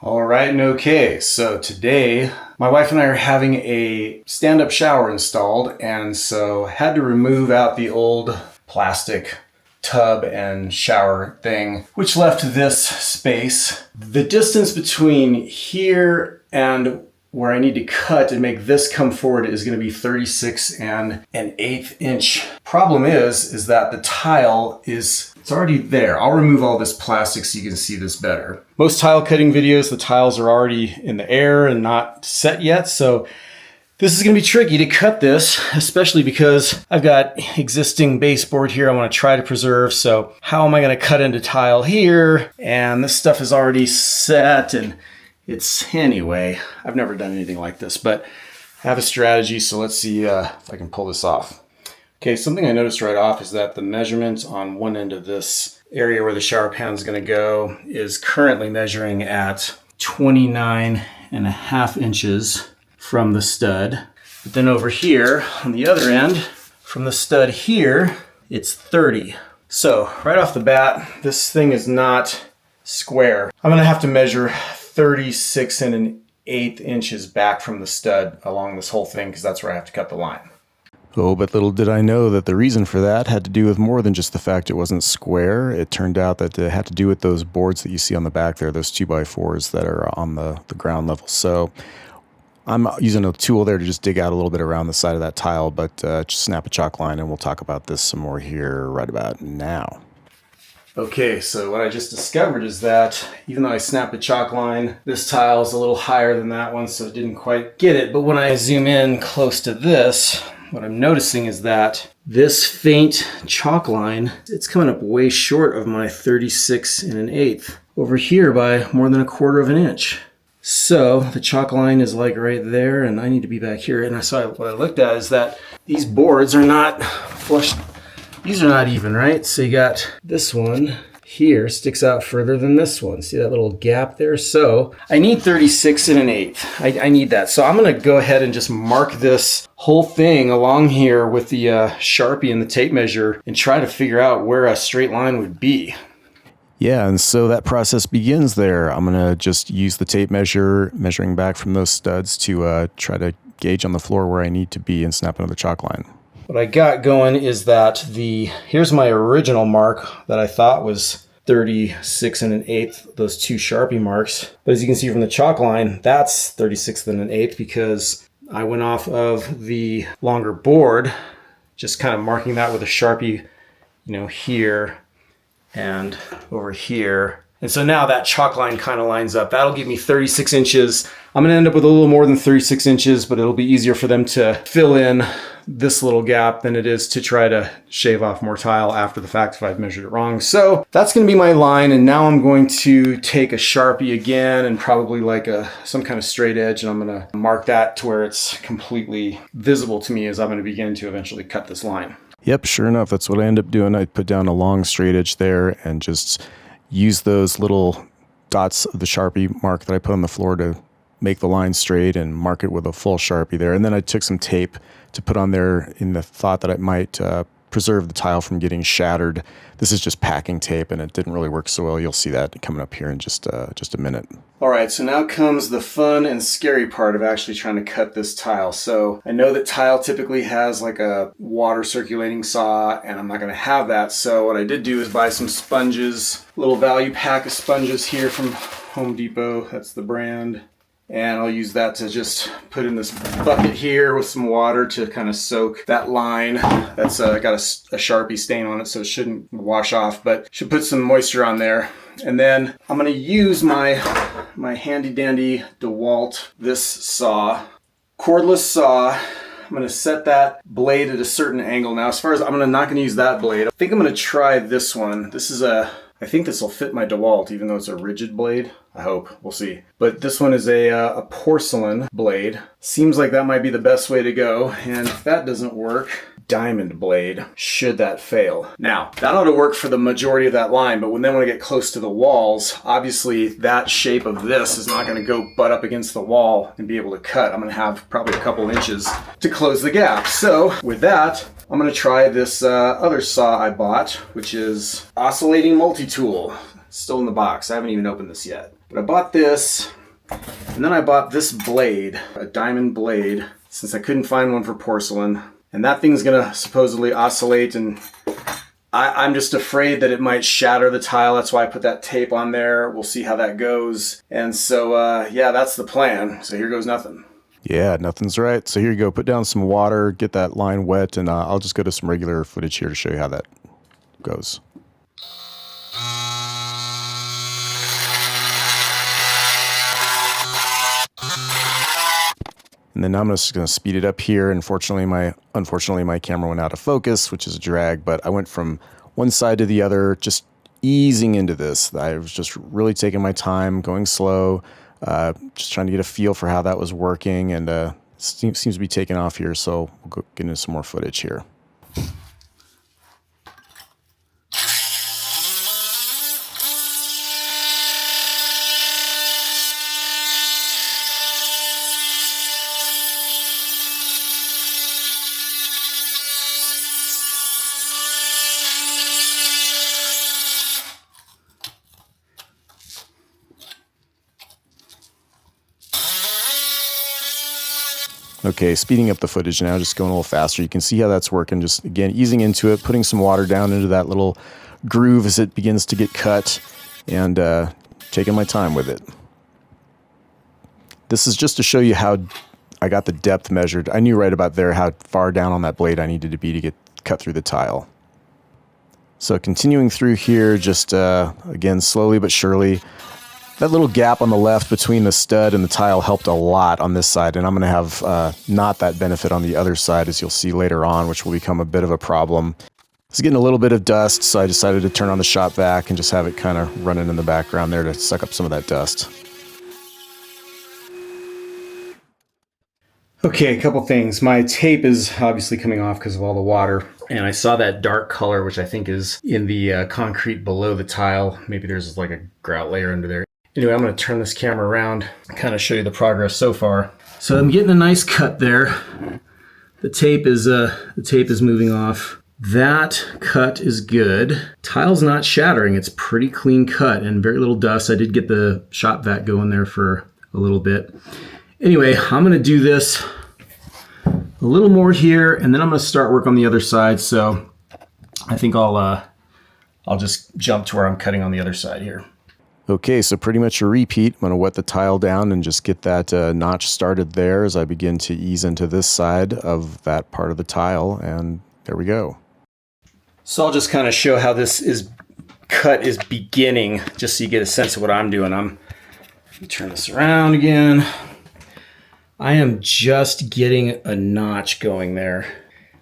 All right, and okay, so today my wife and I are having a stand-up shower installed, and so had to remove out the old plastic tub and shower thing, which left this space. The distance between here and where I need to cut and make this come forward is going to be 36 and an 1/8 inch. Problem is that the tile it's already there. I'll remove all this plastic so you can see this better. Most tile cutting videos, the tiles are already in the air and not set yet, so this is going to be tricky to cut this, especially because I've got existing baseboard here I want to try to preserve. So how am I going to cut into tile here? And this stuff is already set, and anyway, I've never done anything like this, but I have a strategy, so let's see if I can pull this off. Okay, something I noticed right off is that the measurement on one end of this area where the shower pan is going to go is currently measuring at 29.5 inches from the stud. But then over here on the other end, from the stud here, it's 30. So right off the bat, this thing is not square. I'm going to have to measure 36 and an 1/8 inches back from the stud along this whole thing, because that's where I have to cut the line. Oh, but little did I know that the reason for that had to do with more than just the fact it wasn't square. It turned out that it had to do with those boards that you see on the back there, those 2x4s that are on the ground level. So I'm using a tool there to just dig out a little bit around the side of that tile, but just snap a chalk line and we'll talk about this some more here right about now. Okay, so what I just discovered is that even though I snapped a chalk line, this tile is a little higher than that one, so it didn't quite get it. But when I zoom in close to this, what I'm noticing is that this faint chalk line, it's coming up way short of my 36 and an 1/8 over here by more than 1/4 of an inch. So the chalk line is like right there, and I need to be back here. And what I looked at is that these boards are not flush. These are not even, right? So you got this one here sticks out further than this one. See that little gap there? So I need 36 and an 1/8. I need that. So I'm going to go ahead and just mark this whole thing along here with the Sharpie and the tape measure and try to figure out where a straight line would be. Yeah, and so that process begins there. I'm going to just use the tape measure, measuring back from those studs to try to gauge on the floor where I need to be and snap another chalk line. What I got going is that here's my original mark that I thought was 36 and an 1/8, those two Sharpie marks. But as you can see from the chalk line, that's 36 and an 1/8 because I went off of the longer board, just kind of marking that with a Sharpie, here and over here. And so now that chalk line kind of lines up. That'll give me 36 inches. I'm going to end up with a little more than 36 inches, but it'll be easier for them to fill in this little gap than it is to try to shave off more tile after the fact if I've measured it wrong. So that's going to be my line. And now I'm going to take a Sharpie again and probably like some kind of straight edge. And I'm going to mark that to where it's completely visible to me as I'm going to begin to eventually cut this line. Yep, sure enough, that's what I end up doing. I put down a long straight edge there and just use those little dots of the Sharpie mark that I put on the floor to make the line straight and mark it with a full Sharpie there. And then I took some tape to put on there in the thought that it might preserve the tile from getting shattered. This is just packing tape, and it didn't really work so well. You'll see that coming up here in just a minute. All right, so now comes the fun and scary part of actually trying to cut this tile. So I know that tile typically has like a water circulating saw, and I'm not going to have that. So what I did do is buy some sponges, little value pack of sponges here from Home Depot. That's the brand. And I'll use that to just put in this bucket here with some water to kind of soak that line. That's got a Sharpie stain on it, so it shouldn't wash off, but should put some moisture on there. And then I'm going to use my handy dandy DeWalt, this saw, cordless saw. I'm going to set that blade at a certain angle. Now, as far as I'm not going to use that blade, I think I'm going to try this one. I think this will fit my DeWalt, even though it's a rigid blade. I hope. We'll see. But this one is a porcelain blade. Seems like that might be the best way to go. And if that doesn't work, diamond blade, should that fail. Now, that ought to work for the majority of that line, but when I get close to the walls, obviously that shape of this is not going to go butt up against the wall and be able to cut. I'm going to have probably a couple inches to close the gap. So with that, I'm going to try this other saw I bought, which is Oscillating Multi-Tool. It's still in the box. I haven't even opened this yet. But I bought this, and then I bought this blade, a diamond blade, since I couldn't find one for porcelain. And that thing's gonna supposedly oscillate, and I'm just afraid that it might shatter the tile. That's why I put that tape on there. We'll see how that goes. And so, yeah, that's the plan. So here goes nothing. Yeah, nothing's right. So here you go. Put down some water, get that line wet, and I'll just go to some regular footage here to show you how that goes. And then I'm just going to speed it up here. Unfortunately, my camera went out of focus, which is a drag, but I went from one side to the other, just easing into this. I was just really taking my time, going slow, just trying to get a feel for how that was working, and seems to be taking off here, so we'll go get into some more footage here. Okay, speeding up the footage now, just going a little faster. You can see how that's working. Just, again, easing into it, putting some water down into that little groove as it begins to get cut, and taking my time with it. This is just to show you how I got the depth measured. I knew right about there how far down on that blade I needed to be to get cut through the tile. So continuing through here, just, again, slowly but surely. That little gap on the left between the stud and the tile helped a lot on this side, and I'm going to have not that benefit on the other side, as you'll see later on, which will become a bit of a problem. It's getting a little bit of dust, so I decided to turn on the shop vac and just have it kind of running in the background there to suck up some of that dust. Okay, a couple things. My tape is obviously coming off because of all the water, and I saw that dark color, which I think is in the concrete below the tile. Maybe there's like a grout layer under there. Anyway, I'm going to turn this camera around and kind of show you the progress so far. So I'm getting a nice cut there. The tape is moving off. That cut is good. Tile's not shattering. It's pretty clean cut and very little dust. I did get the shop vac going there for a little bit. Anyway, I'm going to do this a little more here, and then I'm going to start work on the other side. So I think I'll just jump to where I'm cutting on the other side here. Okay, so pretty much a repeat. I'm going to wet the tile down and just get that notch started there as I begin to ease into this side of that part of the tile, and there we go. So I'll just kind of show how this cut is beginning, just so you get a sense of what I'm doing. Let me turn this around again. I am just getting a notch going there.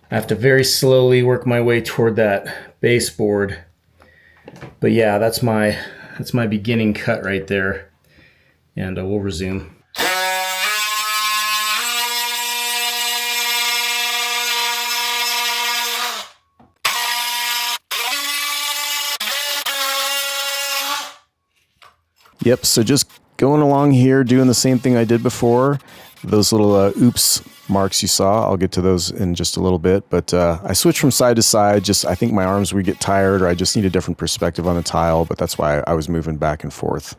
I have to very slowly work my way toward that baseboard. But yeah, that's my beginning cut right there. And we'll resume. Yep, so just going along here, doing the same thing I did before. Those little oops marks you saw, I'll get to those in just a little bit. But I switch from side to side. I think my arms would get tired, or I just need a different perspective on the tile. But that's why I was moving back and forth.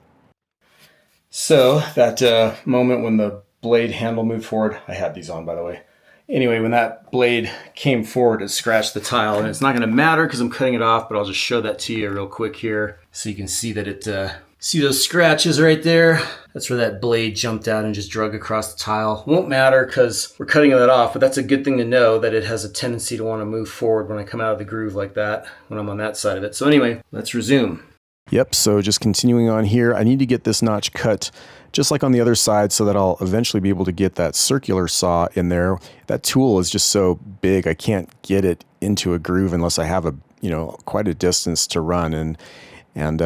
So that moment when the blade handle moved forward, I had these on, by the way. Anyway, when that blade came forward, it scratched the tile. And it's not going to matter because I'm cutting it off, but I'll just show that to you real quick here so you can see that it... See those scratches right there? That's where that blade jumped out and just drug across the tile. Won't matter because we're cutting that off, but that's a good thing to know, that it has a tendency to want to move forward when I come out of the groove like that, when I'm on that side of it. So anyway, let's resume. Yep, so just continuing on here, I need to get this notch cut just like on the other side so that I'll eventually be able to get that circular saw in there. That tool is just so big, I can't get it into a groove unless I have quite a distance to run. And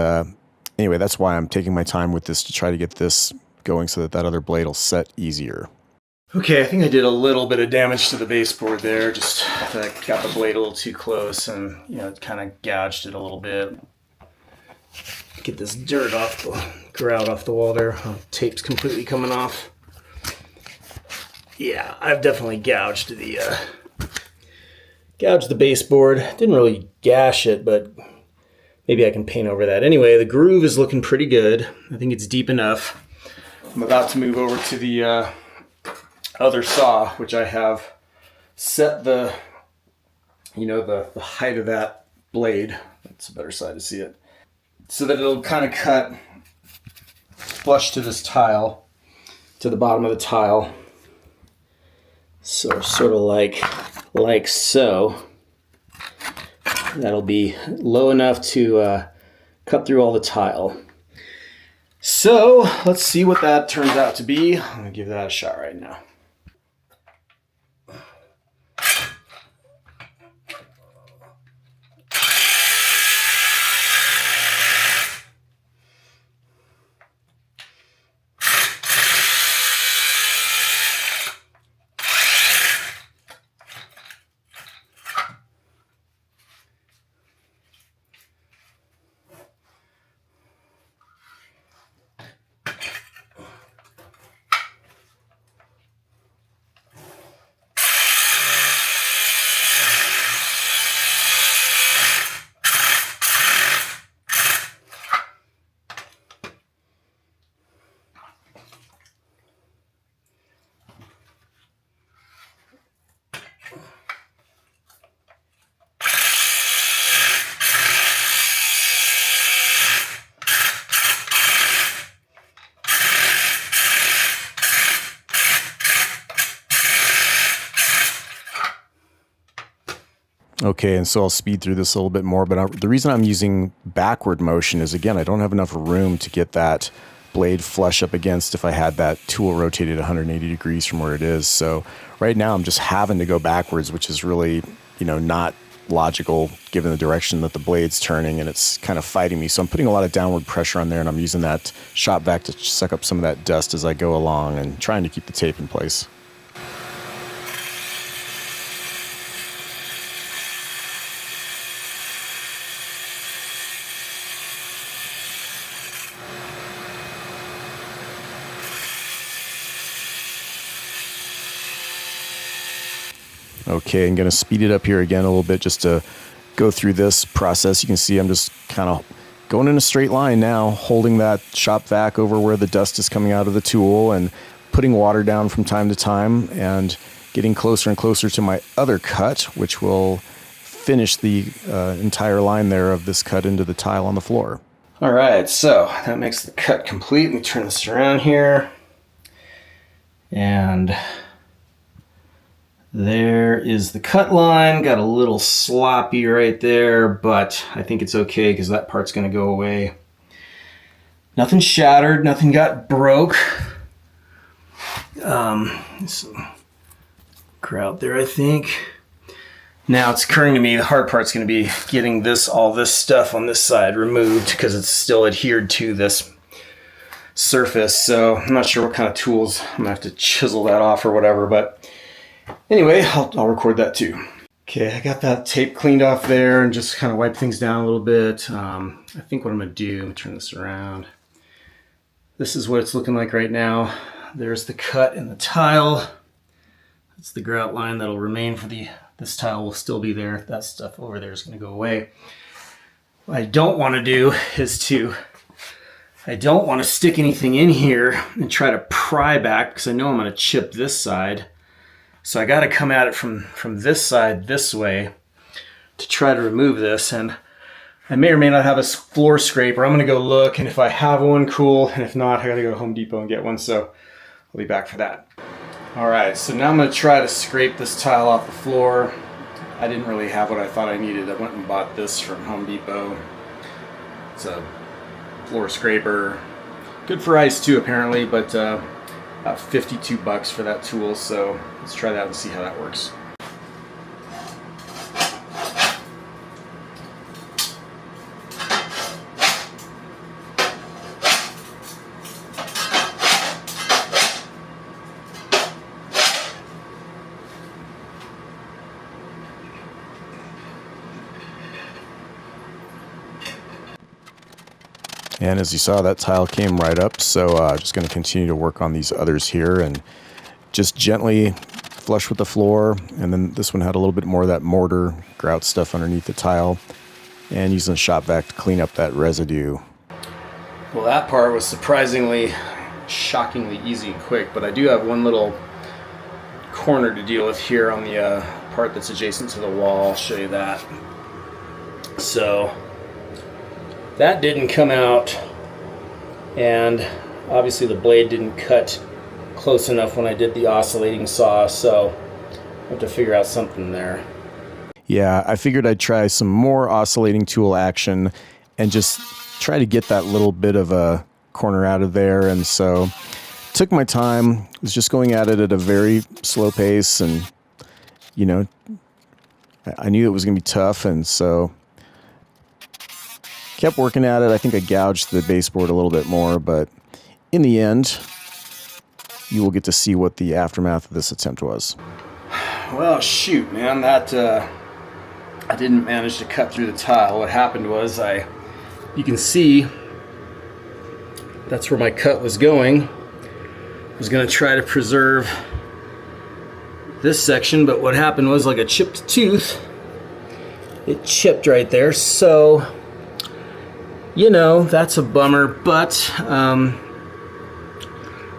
anyway, that's why I'm taking my time with this to try to get this going so that other blade will set easier. Okay, I think I did a little bit of damage to the baseboard there. Just I got the blade a little too close and, it kind of gouged it a little bit. Get this dirt off, grout off the wall there. Oh, tape's completely coming off. Yeah, I've definitely gouged the baseboard. Didn't really gash it, but maybe I can paint over that. Anyway, the groove is looking pretty good. I think it's deep enough. I'm about to move over to the other saw, which I have set the, the height of that blade. That's a better side to see it. So that it'll kind of cut flush to this tile, to the bottom of the tile. So sort of like so. That'll be low enough to cut through all the tile. So let's see what that turns out to be. I'm gonna give that a shot right now. Okay, and so I'll speed through this a little bit more, but the reason I'm using backward motion is, again, I don't have enough room to get that blade flush up against if I had that tool rotated 180 degrees from where it is. So right now I'm just having to go backwards, which is really, not logical given the direction that the blade's turning, and it's kind of fighting me. So I'm putting a lot of downward pressure on there, and I'm using that shop vac to suck up some of that dust as I go along and trying to keep the tape in place. Okay, I'm going to speed it up here again a little bit just to go through this process. You can see I'm just kind of going in a straight line now, holding that shop vac over where the dust is coming out of the tool and putting water down from time to time and getting closer and closer to my other cut, which will finish the entire line there of this cut into the tile on the floor. All right, so that makes the cut complete. Let me turn this around here. And there is the cut line. Got a little sloppy right there, but I think it's okay because that part's going to go away. Nothing shattered, nothing got broke. Some grout there, I think. Now it's occurring to me the hard part's going to be getting all this stuff on this side removed because it's still adhered to this surface. So I'm not sure what kind of tools. I'm going to have to chisel that off or whatever, but anyway, I'll record that too. Okay, I got that tape cleaned off there and just kind of wipe things down a little bit. I think what I'm going to do, let me turn this around. This is what it's looking like right now. There's the cut in the tile. That's the grout line that'll remain for this tile will still be there. That stuff over there is going to go away. What I don't want to do is I don't want to stick anything in here and try to pry back because I know I'm going to chip this side. So I got to come at it from this side this way to try to remove this. And I may or may not have a floor scraper. I'm going to go look, and if I have one, cool. And if not, I got to go to Home Depot and get one. So I'll be back for that. All right, so now I'm going to try to scrape this tile off the floor. I didn't really have what I thought I needed. I went and bought this from Home Depot. It's a floor scraper. Good for ice too, apparently, but about $52 for that tool. So let's try that and see how that works. And as you saw, that tile came right up, so just going to continue to work on these others here and just gently flush with the floor. And then this one had a little bit more of that mortar grout stuff underneath the tile. and using a shop vac to clean up that residue. Well, that part was surprisingly, shockingly easy and quick, but I do have one little corner to deal with here on the part that's adjacent to the wall. I'll show you that. So that didn't come out, and obviously the blade didn't cut close enough when I did the oscillating saw, so I have to figure out something there. Yeah, I figured I'd try some more oscillating tool action and just try to get that little bit of a corner out of there. And so took my time, was just going at it at a very slow pace, and you know, I knew it was gonna be tough, and so kept working at it. I think I gouged the baseboard a little bit more, but in the end, you will get to see what the aftermath of this attempt was. Well, shoot, man, that I didn't manage to cut through the tile. What happened was you can see that's where my cut was going. I was going to try to preserve this section, but what happened was, like a chipped tooth, it chipped right there. So, you know, that's a bummer, but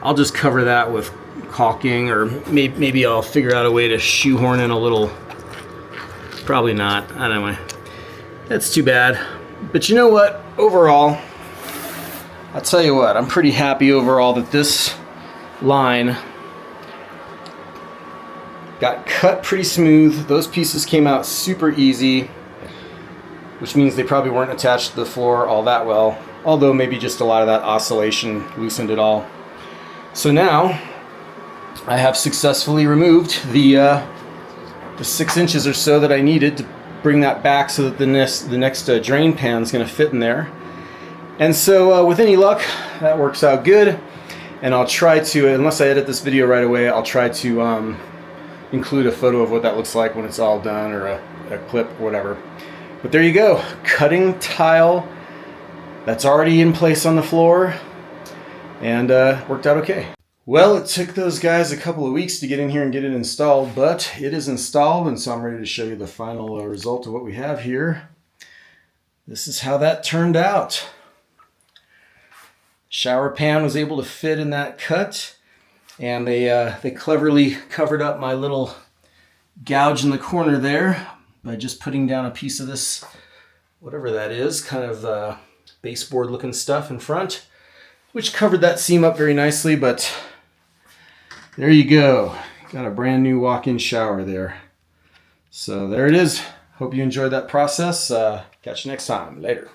I'll just cover that with caulking, or maybe I'll figure out a way to shoehorn in a little. Probably not. Anyway, that's too bad. But you know what? Overall, I'll tell you what, I'm pretty happy overall that this line got cut pretty smooth. Those pieces came out super easy, which means they probably weren't attached to the floor all that well, although maybe just a lot of that oscillation loosened it all. So now I have successfully removed the 6 inches or so that I needed to bring that back so that the next drain pan is going to fit in there. And so with any luck, that works out good. And I'll try to, unless I edit this video right away, I'll try to include a photo of what that looks like when it's all done, or a clip or whatever. But there you go, cutting tile that's already in place on the floor, and worked out okay. Well, it took those guys a couple of weeks to get in here and get it installed, but it is installed, and so I'm ready to show you the final result of what we have here. This is how that turned out. Shower pan was able to fit in that cut, and they cleverly covered up my little gouge in the corner there by just putting down a piece of this, whatever that is, kind of baseboard looking stuff in front, which covered that seam up very nicely. But there you go. Got a brand new walk-in shower there. So there it is. Hope you enjoyed that process. Catch you next time. Later.